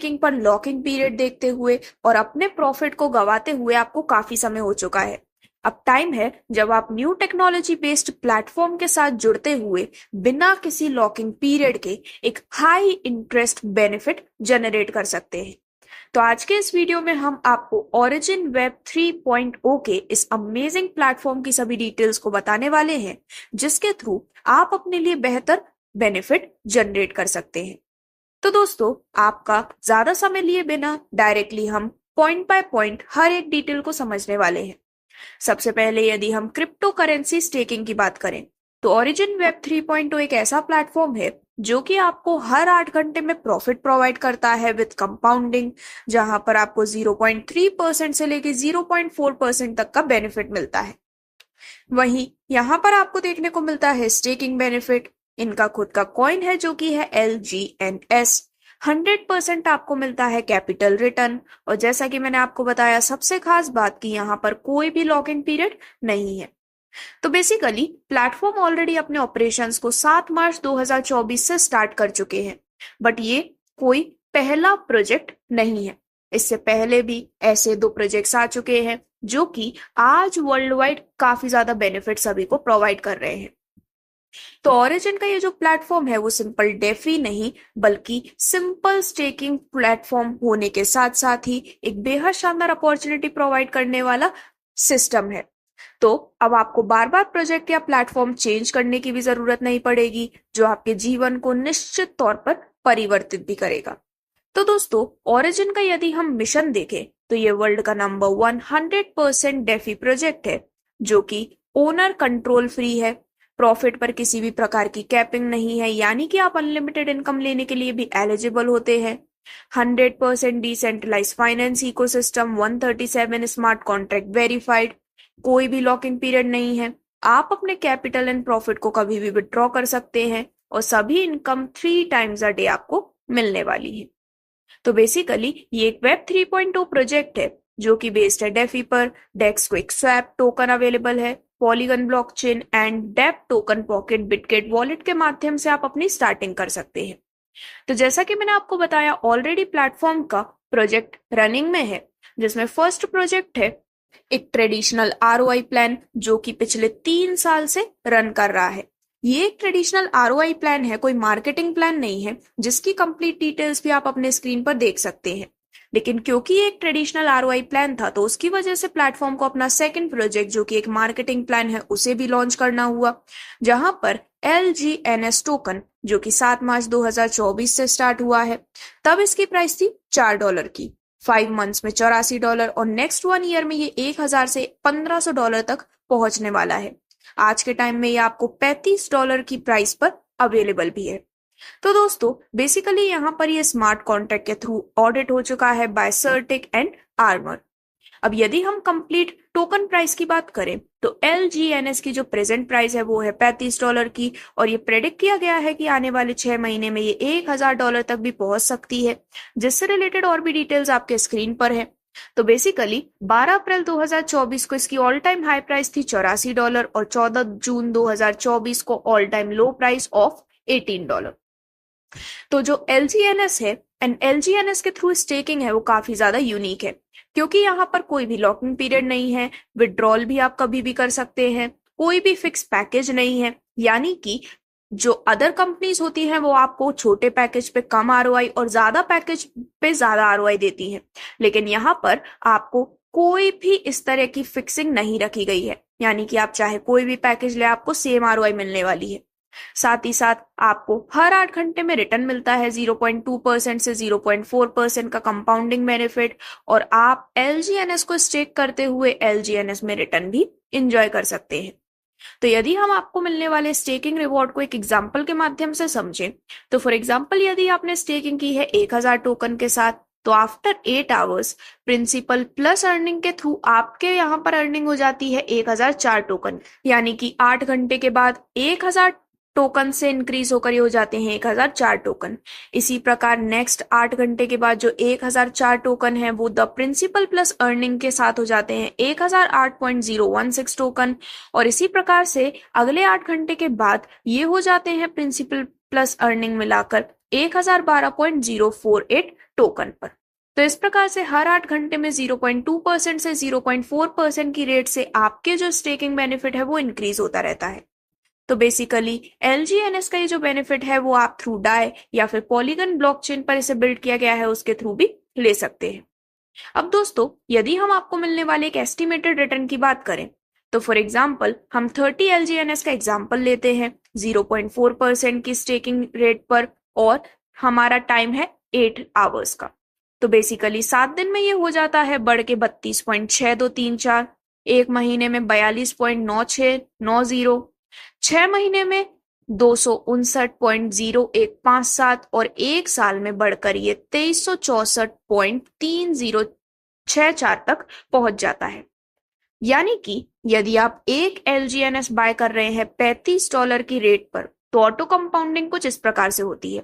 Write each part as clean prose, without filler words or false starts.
Staking पर locking period देखते हुए और अपने प्रॉफिट को गंवाते हुए आपको काफी समय हो चुका है। अब टाइम है जब आप न्यू टेक्नोलॉजी बेस्ड प्लेटफॉर्म के साथ जुड़ते हुए बिना किसी लॉकिंग पीरियड के एक हाई इंटरेस्ट बेनिफिट जनरेट कर सकते हैं। तो आज के इस वीडियो में हम आपको ओरिजिन वेब 3.0 के इस अमेजिंग प्लेटफॉर्म की सभी डिटेल्स को बताने वाले हैं, जिसके थ्रू आप अपने लिए बेहतर बेनिफिट जनरेट कर सकते हैं। तो दोस्तों, आपका ज्यादा समय लिए बिना डायरेक्टली हम पॉइंट बाय पॉइंट हर एक डिटेल को समझने वाले हैं। सबसे पहले यदि हम क्रिप्टो करेंसी स्टेकिंग की बात करें, तो ओरिजिन वेब 3.0 एक ऐसा प्लेटफॉर्म है जो कि आपको हर 8 घंटे में प्रॉफिट प्रोवाइड करता है विद कंपाउंडिंग, जहां पर आपको 0.3% से लेकर 0.4% तक का बेनिफिट मिलता है। वहीं यहां पर आपको देखने को मिलता है स्टेकिंग बेनिफिट। इनका खुद का कॉइन है जो कि है LGNS। 100% आपको मिलता है कैपिटल रिटर्न, और जैसा कि मैंने आपको बताया, सबसे खास बात कि यहाँ पर कोई भी लॉकिंग पीरियड नहीं है। तो बेसिकली प्लेटफॉर्म ऑलरेडी अपने ऑपरेशंस को 7 मार्च 2024 से स्टार्ट कर चुके हैं, बट ये कोई पहला प्रोजेक्ट नहीं है। इससे पहले भी ऐसे 2 प्रोजेक्ट्स आ चुके हैं जो कि आज वर्ल्ड वाइड काफी ज्यादा बेनिफिट सभी को प्रोवाइड कर रहे हैं। तो ओरिजिन का ये जो प्लेटफॉर्म है वो सिंपल डेफी नहीं, बल्कि सिंपल स्टेकिंग प्लेटफॉर्म होने के साथ साथ ही एक बेहद शानदार अपॉर्चुनिटी प्रोवाइड करने वाला सिस्टम है। तो अब आपको बार बार प्रोजेक्ट या प्लेटफॉर्म चेंज करने की भी जरूरत नहीं पड़ेगी, जो आपके जीवन को निश्चित तौर पर परिवर्तित भी करेगा। तो दोस्तों, ओरिजिन का यदि हम मिशन देखें तो ये वर्ल्ड का नंबर 100% डेफी प्रोजेक्ट है, जो कि ओनर कंट्रोल फ्री है। प्रॉफिट पर किसी भी प्रकार की कैपिंग नहीं है, यानी कि आप अनलिमिटेड इनकम लेने के लिए भी एलिजिबल होते हैं। 100% decentralize finance ecosystem, 137 smart contract verified, कोई भी लॉकिंग पीरियड नहीं है। आप अपने कैपिटल एंड प्रॉफिट को कभी भी विड्रॉ कर सकते हैं, और सभी इनकम 3 टाइम्स अ डे आपको मिलने वाली है। तो बेसिकली ये एक वेब 3.0 प्रोजेक्ट है जो कि बेस्ड है डेफी पर। DEX quick swap token available है, Polygon blockchain and DEP token pocket Bitget wallet के माध्यम से आप अपनी स्टार्टिंग कर सकते हैं। तो जैसा कि मैंने आपको बताया, ऑलरेडी प्लेटफॉर्म का प्रोजेक्ट रनिंग में है, जिसमें फर्स्ट प्रोजेक्ट है एक ट्रेडिशनल ROI प्लान जो कि पिछले 3 साल से रन कर रहा है। ये एक ट्रेडिशनल ROI प्लान है, कोई मार्केटिंग प्लान नहीं है, जिसकी कंप्लीट डिटेल्स भी आप अपने स्क्रीन पर देख सकते हैं। लेकिन क्योंकि ये एक ट्रेडिशनल ROI प्लान था, तो उसकी वजह से प्लेटफॉर्म को अपना सेकंड प्रोजेक्ट जो कि एक मार्केटिंग प्लान है उसे भी लॉन्च करना हुआ, जहां पर LGNS टोकन जो कि 7 मार्च 2024 से स्टार्ट हुआ है, तब इसकी प्राइस थी $4 की। 5 मंथ्स में $84 और नेक्स्ट 1 ईयर में ये 1000 से $1500 तक पहुंचने वाला है। आज के टाइम में ये आपको $35 की प्राइस पर अवेलेबल भी है। तो दोस्तों, बेसिकली यहाँ पर ये स्मार्ट कॉन्ट्रैक्ट के थ्रू ऑडिट हो चुका है बाय सर्टिक एंड आर्मर। अब यदि हम कंप्लीट टोकन प्राइस की बात करें तो LGNS की जो प्रेजेंट प्राइस है वो है $35 की, और ये प्रेडिक्ट किया गया है कि आने वाले 6 महीने में ये $1000 तक भी पहुंच सकती है, जिससे रिलेटेड और भी डिटेल्स आपके स्क्रीन पर है। तो बेसिकली 12 अप्रैल 2024 को इसकी ऑल टाइम हाई प्राइस थी $84, और 14 जून 2024 को all time low price of $18। तो जो LGNS है एंड LGNS के थ्रू स्टेकिंग है वो काफी ज्यादा यूनिक है, क्योंकि यहाँ पर कोई भी लॉकिंग पीरियड नहीं है। विड्रॉल भी आप कभी भी कर सकते हैं, कोई भी फिक्स पैकेज नहीं है, यानी कि जो अदर कंपनीज होती हैं वो आपको छोटे पैकेज पे कम ROI और ज्यादा पैकेज पे ज्यादा ROI देती हैं, लेकिन यहाँ पर आपको कोई भी इस तरह की फिक्सिंग नहीं रखी गई है, यानी कि आप चाहे कोई भी पैकेज ले आपको सेम ROI मिलने वाली है। साथ ही साथ आपको हर 8 घंटे में रिटर्न मिलता है 0.2% से 0.4% का कंपाउंडिंग बेनिफिट, और आप LGNS को स्टेक करते हुए LGNS में रिटर्न भी इंजॉय कर सकते हैं। तो यदि हम आपको मिलने वाले स्टेकिंग रिवॉर्ड को एक एग्जाम्पल के माध्यम से समझें, तो फॉर एग्जाम्पल यदि आपने स्टेकिंग की है 1000 टोकन के साथ, तो after 8 hours principal plus earning के थ्रू आपके यहाँ पर अर्निंग हो जाती है 1004 टोकन, यानी कि 8 घंटे के बाद 1000 टोकन से इंक्रीज होकर ये हो जाते हैं 1004 टोकन। इसी प्रकार नेक्स्ट 8 घंटे के बाद जो 1004 टोकन है वो द प्रिंसिपल प्लस अर्निंग के साथ हो जाते हैं 1008.016 टोकन, और इसी प्रकार से अगले 8 घंटे के बाद ये हो जाते हैं प्रिंसिपल प्लस अर्निंग मिलाकर 1012.048 टोकन पर। तो इस प्रकार से हर 8 घंटे में 0.2% से 0.4% की रेट से आपके जो स्टेकिंग बेनिफिट है वो इंक्रीज होता रहता है। तो बेसिकली LGNS का ये जो बेनिफिट है वो आप थ्रू डाई या फिर पॉलीगन ब्लॉकचेन पर इसे बिल्ड किया गया है उसके थ्रू भी ले सकते हैं। अब दोस्तों, यदि हम आपको मिलने वाले एक एस्टिमेटेड रिटर्न की बात करें, तो फॉर एग्जाम्पल हम 30 LGNS का एग्जाम्पल लेते हैं 0.4% की स्टेकिंग रेट पर, और हमारा टाइम है 8 आवर्स का। तो बेसिकली 7 दिन में ये हो जाता है बढ़ के 32.6234, एक महीने में 42.9690, 6 महीने में 259.0157 और एक साल में बढ़कर ये 2364.3064 तक पहुंच जाता है। यानी कि यदि आप एक LGNS बाय कर रहे हैं $35 की रेट पर, तो ऑटो कंपाउंडिंग कुछ इस प्रकार से होती है।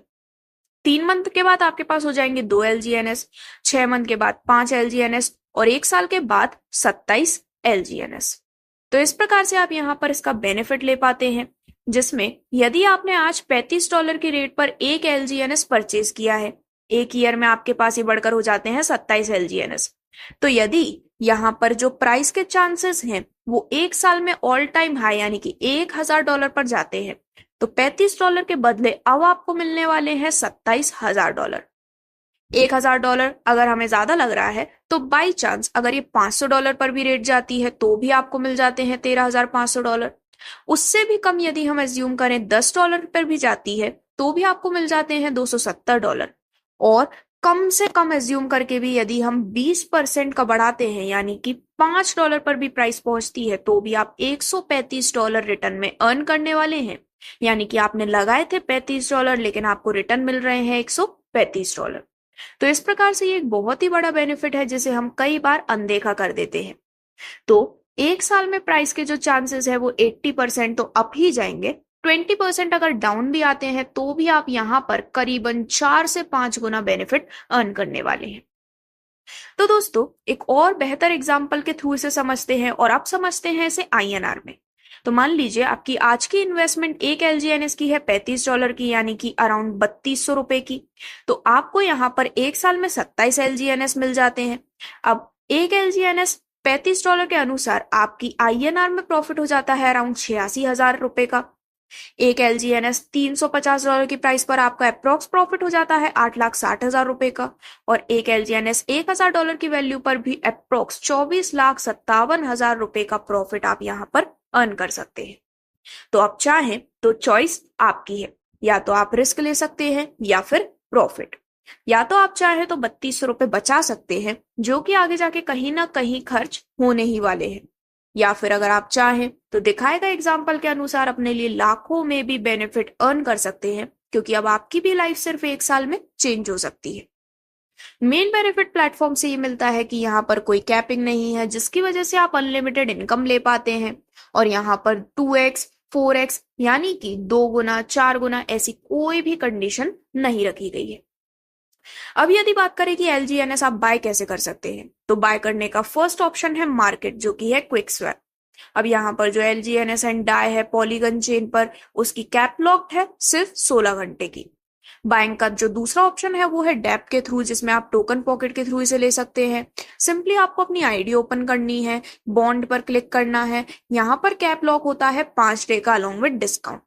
3 मंथ के बाद आपके पास हो जाएंगे 2 LGNS, 6 मंथ के बाद 5 LGNS और एक साल के बाद 27 LGNS। तो इस प्रकार से आप यहाँ पर इसका बेनिफिट ले पाते हैं, जिसमें यदि आपने आज $35 की रेट पर एक LGNS परचेज किया है, एक ईयर में आपके पास ये बढ़कर हो जाते हैं 27 LGNS। तो यदि यहाँ पर जो प्राइस के चांसेस हैं वो एक साल में ऑल टाइम हाई यानी कि $1000 पर जाते हैं, तो $35 के बदले अब आपको मिलने वाले हैं $27,000। $1000 अगर हमें ज्यादा लग रहा है तो बाई चांस अगर ये $500 पर भी रेट जाती है तो भी आपको मिल जाते हैं $13,500। उससे भी कम यदि हम एज्यूम करें $10 पर भी जाती है तो भी आपको मिल जाते हैं $270। और कम से कम एज्यूम करके भी यदि हम 20% का बढ़ाते हैं यानी कि $5 पर भी प्राइस पहुंचती है तो भी आप $135 रिटर्न में अर्न करने वाले हैं। यानी कि आपने लगाए थे $35 लेकिन आपको रिटर्न मिल रहे हैं $135। तो इस प्रकार से ये एक बहुत ही बड़ा बेनिफिट है जिसे हम कई बार अनदेखा कर देते हैं। तो एक साल में प्राइस के जो चांसेस है वो 80% तो अप ही जाएंगे, 20% अगर डाउन भी आते हैं तो भी आप यहाँ पर करीबन 4 से 5 गुना बेनिफिट अर्न करने वाले हैं। तो दोस्तों, एक और बेहतर एग्जाम्पल के थ्रू इसे समझते हैं और अब समझते हैं इसे INR में। तो मान लीजिए आपकी आज की इन्वेस्टमेंट एक LGNS की है $35 की, यानी कि अराउंड 3200 रुपए की। तो आपको यहाँ पर एक साल में 27 LGNS मिल जाते हैं। अब एक LGNS $35 के अनुसार आपकी INR में प्रॉफिट हो जाता है अराउंड 86,000 रुपए का। एक LGNS $350 की प्राइस पर आपका अप्रोक्स प्रॉफिट हो जाता है 8,60,000 रुपए का, और एक LGNS $1,000 की वैल्यू पर भी अप्रोक्स 24,57,000 रुपए का प्रॉफिट आप यहाँ पर अर्न कर सकते हैं। तो आप चाहें तो चॉइस आपकी है, या तो आप रिस्क ले सकते हैं या फिर प्रॉफिट, या तो आप चाहें तो 3200 रुपए बचा सकते हैं जो कि आगे जाके कहीं ना कहीं खर्च होने ही वाले हैं, या फिर अगर आप चाहें तो दिखाए गए एग्जाम्पल के अनुसार अपने लिए लाखों में भी बेनिफिट अर्न कर सकते हैं, क्योंकि अब आपकी भी लाइफ सिर्फ एक साल में चेंज हो सकती है। मेन बेनिफिट प्लेटफॉर्म से ये मिलता है कि यहाँ पर कोई कैपिंग नहीं है, जिसकी वजह से आप अनलिमिटेड इनकम ले पाते हैं, और यहाँ पर 2x 4x यानी कि 2 गुना 4 गुना ऐसी कोई भी कंडीशन नहीं रखी गई है। अब यदि बात करें कि LGNS आप बाय कैसे कर सकते हैं, तो बाय करने का फर्स्ट ऑप्शन है मार्केट, जो कि है क्विक स्वैप। अब यहाँ पर जो LGNS एंड डाई है पॉलीगन चेन पर, उसकी कैप लॉक्ड है सिर्फ 16 घंटे की। बाइंग का जो दूसरा ऑप्शन है वो है डैप के थ्रू, जिसमें आप टोकन पॉकेट के थ्रू इसे ले सकते हैं। सिंपली आपको अपनी आईडी ओपन करनी है, बॉन्ड पर क्लिक करना है, यहाँ पर कैप लॉक होता है 5 डे का अलोंग विद डिस्काउंट।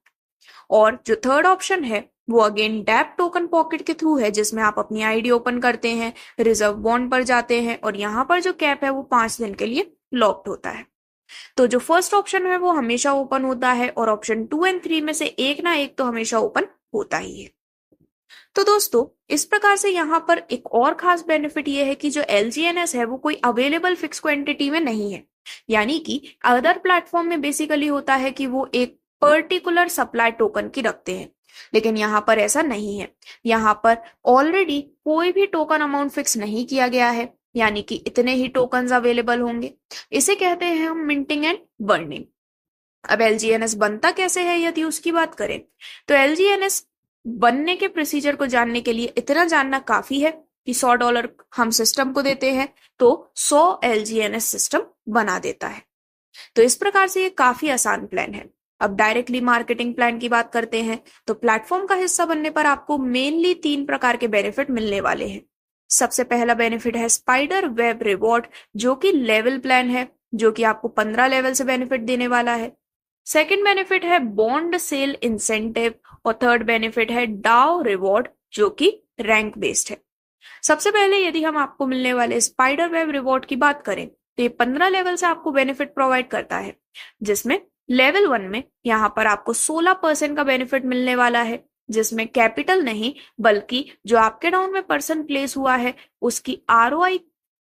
और जो थर्ड ऑप्शन है वो अगेन डैप टोकन पॉकेट के थ्रू है, जिसमें आप अपनी आईडी ओपन करते हैं, रिजर्व बॉन्ड पर जाते हैं, और यहाँ पर जो कैप है वो 5 दिन के लिए लॉक्ड होता है। तो जो फर्स्ट ऑप्शन है वो हमेशा ओपन होता है, और ऑप्शन 2 एंड 3 में से एक ना एक तो हमेशा ओपन होता ही है। तो दोस्तों, इस प्रकार से यहाँ पर एक और खास बेनिफिट ये है कि जो LGNS है वो कोई अवेलेबल फिक्स क्वांटिटी में नहीं है। यानी कि अदर प्लेटफॉर्म में बेसिकली होता है कि वो एक पर्टिकुलर सप्लाई टोकन की रखते हैं, लेकिन यहाँ पर ऐसा नहीं है। यहाँ पर ऑलरेडी कोई भी टोकन अमाउंट फिक्स नहीं किया गया है, यानी कि इतने ही टोकन अवेलेबल होंगे। इसे कहते हैं हम मिंटिंग एंड बर्निंग। अब LGNS बनता कैसे है यदि उसकी बात करें, तो LGNS बनने के प्रोसीजर को जानने के लिए इतना जानना काफी है कि $100 हम सिस्टम को देते हैं तो 100 LGNS सिस्टम बना देता है। तो इस प्रकार से ये काफी आसान प्लान है। अब डायरेक्टली मार्केटिंग प्लान की बात करते हैं, तो प्लेटफॉर्म का हिस्सा बनने पर आपको मेनली 3 प्रकार के बेनिफिट मिलने वाले हैं। सबसे पहला बेनिफिट है स्पाइडर वेब रिवॉर्ड, जो कि लेवल प्लान है, जो कि आपको 15 लेवल से बेनिफिट देने वाला है। सेकंड बेनिफिट है बॉन्ड सेल इंसेंटिव और थर्ड बेनिफिट है डाउ रिवॉर्ड, जो कि रैंक बेस्ड है। सबसे पहले यदि हम आपको मिलने वाले स्पाइडर वेब रिवॉर्ड की बात करें तो ये 15 लेवल से आपको बेनिफिट प्रोवाइड करता है, जिसमें लेवल 1 में यहाँ पर आपको 16% का बेनिफिट मिलने वाला है, जिसमें कैपिटल नहीं बल्कि जो आपके डाउन में पर्सन प्लेस हुआ है उसकी आरओआई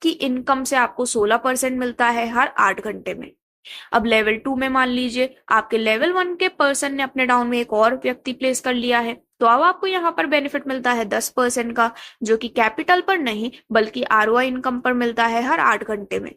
की इनकम से आपको 16% मिलता है हर 8 घंटे में। अब लेवल 2 में मान लीजिए आपके लेवल 1 के पर्सन ने अपने डाउन में एक और व्यक्ति प्लेस कर लिया है, तो अब आपको यहाँ पर बेनिफिट मिलता है 10% का, जो कि कैपिटल पर नहीं बल्कि आरओआई इनकम पर मिलता है हर 8 घंटे में।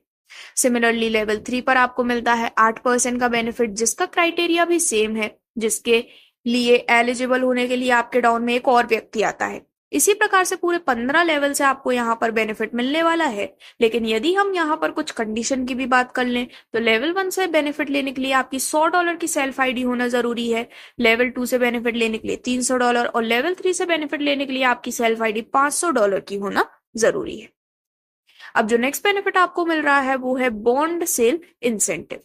सिमिलरली लेवल 3 पर आपको मिलता है 8% का बेनिफिट, जिसका क्राइटेरिया भी सेम है, जिसके लिए एलिजिबल होने के लिए आपके डाउन में एक और व्यक्ति आता है। इसी प्रकार से पूरे 15 लेवल से आपको यहाँ पर बेनिफिट मिलने वाला है। लेकिन यदि हम यहाँ पर कुछ कंडीशन की भी बात कर लें तो लेवल 1 से बेनिफिट लेने के लिए आपकी $100 की सेल्फ आईडी होना जरूरी है, लेवल 2 से बेनिफिट लेने के लिए $300 और लेवल 3 से बेनिफिट लेने के लिए आपकी सेल्फ आईडी $500 की होना जरूरी है। अब जो नेक्स्ट बेनिफिट आपको मिल रहा है वो है बॉन्ड सेल इंसेंटिव।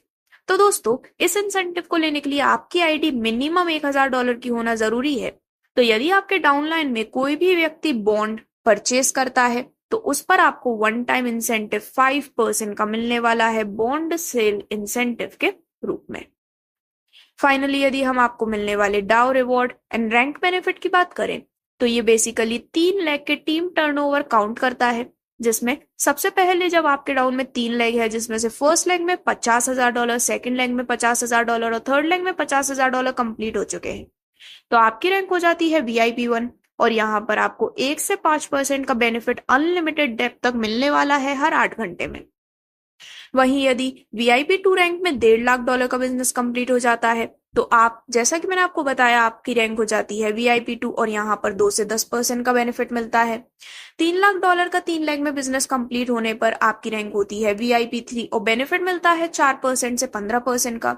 तो दोस्तों, इस इंसेंटिव को लेने के लिए आपकी आईडी मिनिमम $1000 की होना जरूरी है। तो यदि आपके डाउनलाइन में कोई भी व्यक्ति बॉन्ड परचेस करता है तो उस पर आपको वन टाइम इंसेंटिव 5% का मिलने वाला है बॉन्ड सेल इंसेंटिव के रूप में। फाइनली यदि हम आपको मिलने वाले डाउ रिवॉर्ड एंड रैंक बेनिफिट की बात करें तो ये बेसिकली 3 लेग के टीम टर्नओवर काउंट करता है, जिसमें सबसे पहले जब आपके डाउन में 3 लेग है, जिसमें से फर्स्ट लेग में $50,000, सेकंड लेग में $50,000 और थर्ड लेग में $50,000 कंप्लीट हो चुके हैं, तो आपकी रैंक हो जाती है VIP1 और यहाँ पर आपको 1 से 5% का बेनिफिट अनलिमिटेड डेप्थ तक मिलने वाला है हर 8 घंटे में। वहीं यदि VIP2 रैंक में $1.5 लाख का बिजनेस कंप्लीट हो जाता है तो आप, जैसा कि मैंने आपको बताया, आपकी रैंक हो जाती है VIP2 और यहाँ पर 2 से 10% का बेनिफिट मिलता है। $3 लाख का 3 लाख में बिजनेस कंप्लीट होने पर आपकी रैंक होती है VIP3 और बेनिफिट मिलता है 4% से 15% का।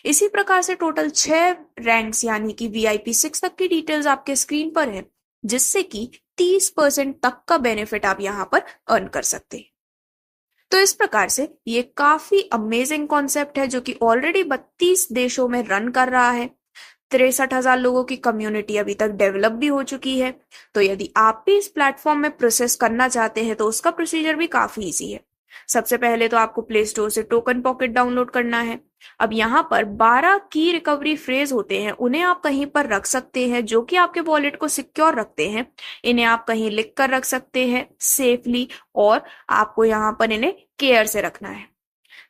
इसी प्रकार से टोटल 6 रैंक्स यानी कि VIP6 तक की डिटेल्स आपके स्क्रीन पर है, जिससे कि 30% तक का बेनिफिट आप यहाँ पर अर्न कर सकते हैं। तो इस प्रकार से ये काफी अमेजिंग कॉन्सेप्ट है जो कि ऑलरेडी 32 देशों में रन कर रहा है। 63,000 लोगों की कम्युनिटी अभी तक डेवलप भी हो चुकी है। तो यदि आप भी इस प्लेटफॉर्म में प्रोसेस करना चाहते हैं तो उसका प्रोसीजर भी काफी इजी है। सबसे पहले तो आपको प्ले स्टोर से टोकन पॉकेट डाउनलोड करना है। अब यहाँ पर 12 की रिकवरी फ्रेज होते हैं, उन्हें आप कहीं पर रख सकते हैं जो कि आपके वॉलेट को सिक्योर रखते हैं। इन्हें आप कहीं लिख कर रख सकते हैं सेफली और आपको यहाँ पर इन्हें केयर से रखना है।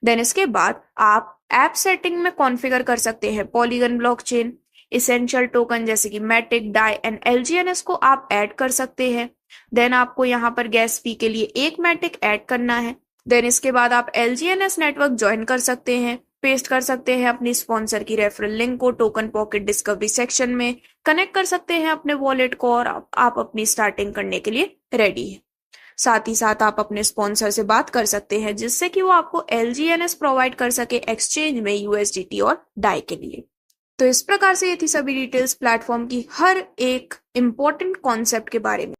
देन इसके बाद आप ऐप सेटिंग में कॉन्फ़िगर कर सकते हैं पॉलीगन ब्लॉकचेन, इसेंशियल टोकन जैसे कि मैटिक, डाई एंड LGNS को आप ऐड कर सकते हैं। देन आपको यहाँ पर गैस फी के लिए एक मैटिक ऐड करना है। देन इसके बाद आप LGNS नेटवर्क ज्वाइन कर सकते हैं, पेस्ट कर सकते हैं अपनी स्पॉन्सर की रेफरल लिंक को टोकन पॉकेट डिस्कवरी सेक्शन में, कनेक्ट कर सकते हैं अपने वॉलेट को और आप अपनी स्टार्टिंग करने के लिए रेडी है। साथ ही साथ आप अपने स्पॉन्सर से बात कर सकते हैं जिससे कि वो आपको LGNS प्रोवाइड कर सके एक्सचेंज में USDT और डाई के लिए। तो इस प्रकार से ये थी सभी डिटेल्स प्लेटफॉर्म की हर एक इंपॉर्टेंट कॉन्सेप्ट के बारे में।